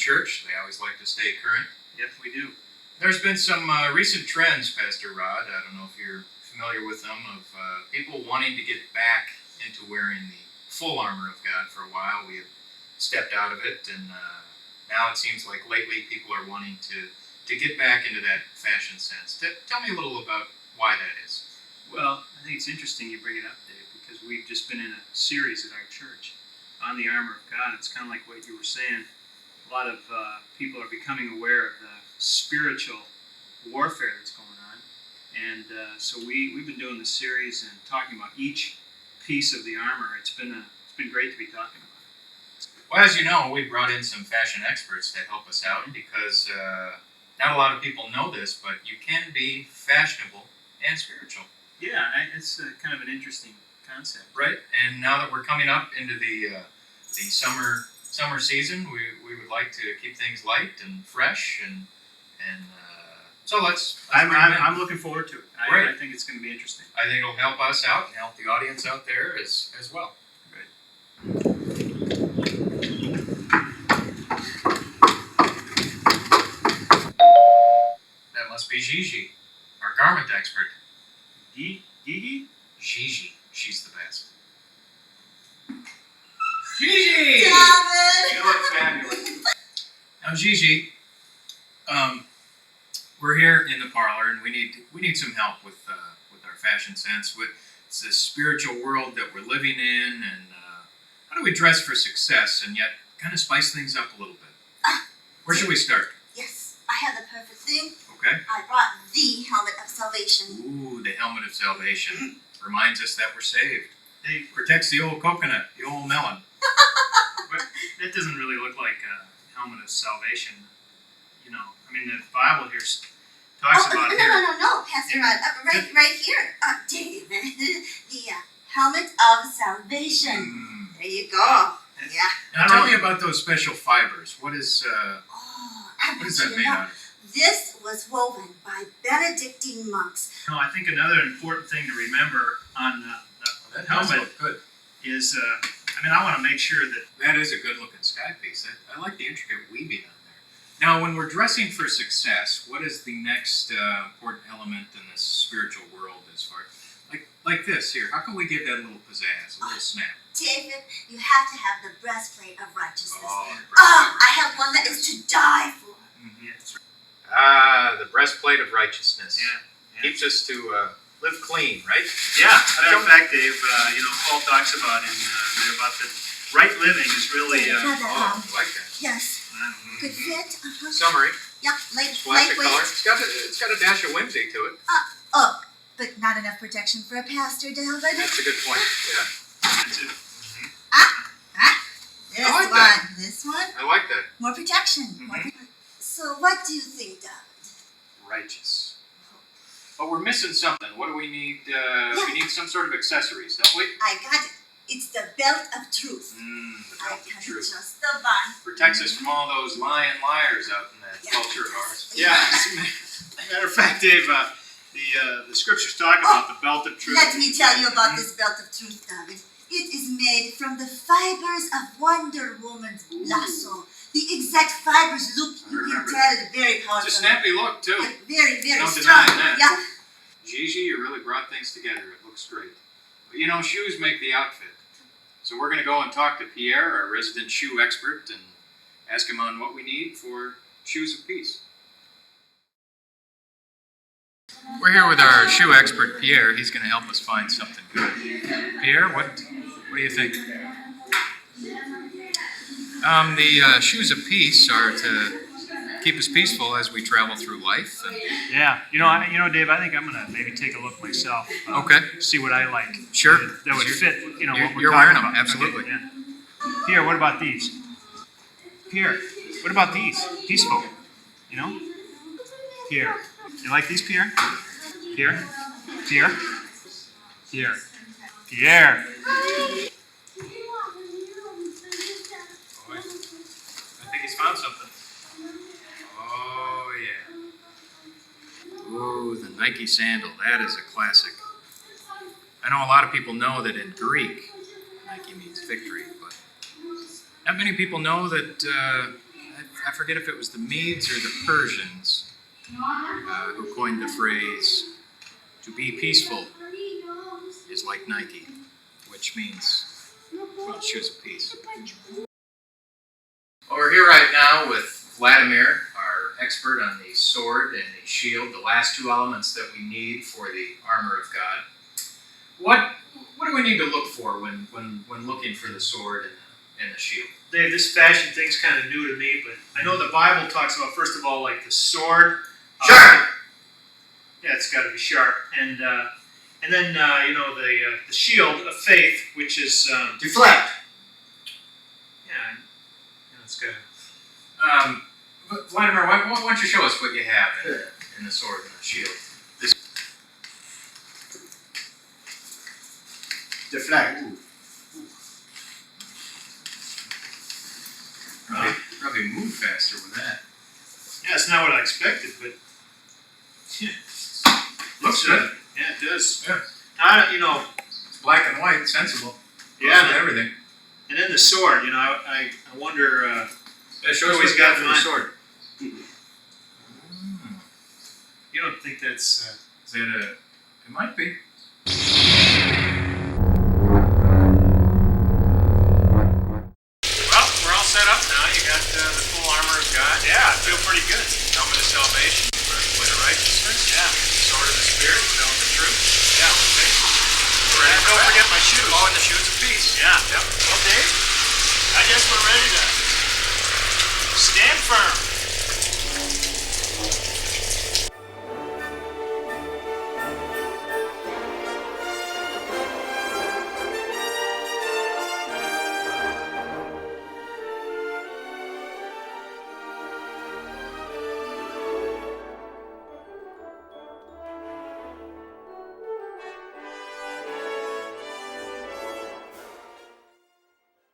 church. They always like to stay current. Yep, we do. There's been some recent trends, Pastor Rod. I don't know if you're familiar with them, of people wanting to get back into wearing the full armor of God. For a while, we have stepped out of it, and now it seems like lately people are wanting to get back into that fashion sense. Tell me a little about why that is. Well, I think it's interesting you bring it up, Dave, because we've just been in a series at our church on the armor of God. It's kind of like what you were saying. A lot of people are becoming aware of the spiritual warfare that's going on. And so we've been doing this series and talking about each piece of the armor. It's been great to be talking about it. Well, as you know, we brought in some fashion experts to help us out because not a lot of people know this, but you can be fashionable and spiritual. Yeah, it's kind of an interesting concept. Right, and now that we're coming up into the summer season, we would like to keep things light and fresh, and so let's I'm looking forward to it. Right. I think it's going to be interesting. I think it'll help us out and help the audience out there as well. Right. That must be Gigi, our garment expert. Gigi? Gigi, she's the best. Gigi! David! You look fabulous. Now, Gigi, we're here in the parlor, and we need some help with our fashion sense. It's this spiritual world that we're living in, and how do we dress for success and yet kind of spice things up a little bit? Where should we start? Yes, I have the perfect thing. Okay. I brought the helmet of salvation. Ooh, the helmet of salvation reminds us that we're saved. Hey, Protects the old coconut, the old melon. but that doesn't really look like a helmet of salvation. You know, I mean, the Bible here talks about it. No, Pastor Rod, right here. David, the helmet of salvation. There you go. Yeah. Now tell me about those special fibers. What is What that made out of? This was woven by Benedictine monks. No, I think another important thing to remember on the helmet Good. is, I want to make sure that That is a good looking sky piece. I like the intricate weaving on there. Now, when we're dressing for success, what is the next important element in this spiritual world as far like this here? How can we give that a little pizzazz, a little snap? David, you have to have the breastplate of righteousness. Oh, I have one that is to die for. yeah, that's right. The breastplate of righteousness. Yeah. Keeps us to live clean, right? Yeah. Matter of fact, Dave, Paul talks about about the right living is really. I like that. Yes. Good fit. Summary. Yep. Classic color. Lightweight. It's got a dash of whimsy to it. But not enough protection for a pastor, David. That's a good point. Yeah. That's it. This I like one. that. This one. I like that. More protection. So what do you think, David? Righteous. But we're missing something. What do we need? We need some sort of accessories, don't we? I got it. It's the belt of truth. The I belt of got it truth. just the one. Protects us from all those lying liars out in that culture of ours. Yeah. Matter of fact, Dave, the scriptures talk about the belt of truth. Let me tell you about this belt of truth, David. It is made from the fibers of Wonder Woman's lasso. The exact fibers look, you can tell, very powerful. It's a snappy look, too. Very, very No strong. denying that. Yeah. Gigi, you really brought things together. It looks great. But shoes make the outfit. So we're going to go and talk to Pierre, our resident shoe expert, and ask him on what we need for shoes of peace. We're here with our shoe expert, Pierre. He's going to help us find something good. Pierre, what do you think? The shoes of peace are to keep us peaceful as we travel through life. And Yeah, Dave, I think I'm gonna maybe take a look myself. Okay. See what I like. Sure. That would fit. What we're You're talking wearing them, about. absolutely. Okay, yeah. Pierre, what about these? Pierre, what about these? Peaceful. Pierre, you like these, Pierre? Pierre, Pierre, Pierre, Pierre. Boy, I think he's found something. Oh, yeah. Ooh, the Nike sandal. That is a classic. I know a lot of people know that in Greek, Nike means victory, but not many people know that I forget if it was the Medes or the Persians who coined the phrase, "To be peaceful is like Nike," which means, well, shoes of peace. Well, we're here right now with Vladimir, our expert on the sword and the shield, the last two elements that we need for the armor of God. What do we need to look for when looking for the sword and the shield? Dave, this fashion thing's kind of new to me, but I know the Bible talks about, first of all, like the sword. Sharp! Yeah, it's got to be sharp. And then, the shield of faith, which is... Deflect! Yeah, it's got Vladimir, why don't you show us what you have in the sword and the shield? Deflect. Probably move faster with that. Yeah, it's not what I expected, but... Looks good. Yeah, it does. Yeah. It's Black and white, sensible. Yeah, Goes with everything. And then the sword, I wonder... Show us what he's you got got for the mine. sword. You don't think that's... Is that it might be. Well, we're all set up now. You got the full armor of God. Yeah, I feel pretty good. Helmet of salvation, breastplate of righteousness. Yeah. Sword of the Spirit, belt of truth. Yeah. Ready for Don't battle. forget my shoes. Oh, and the shoes of peace. Yeah. Yep. Well, Dave, I guess we're ready to stand firm.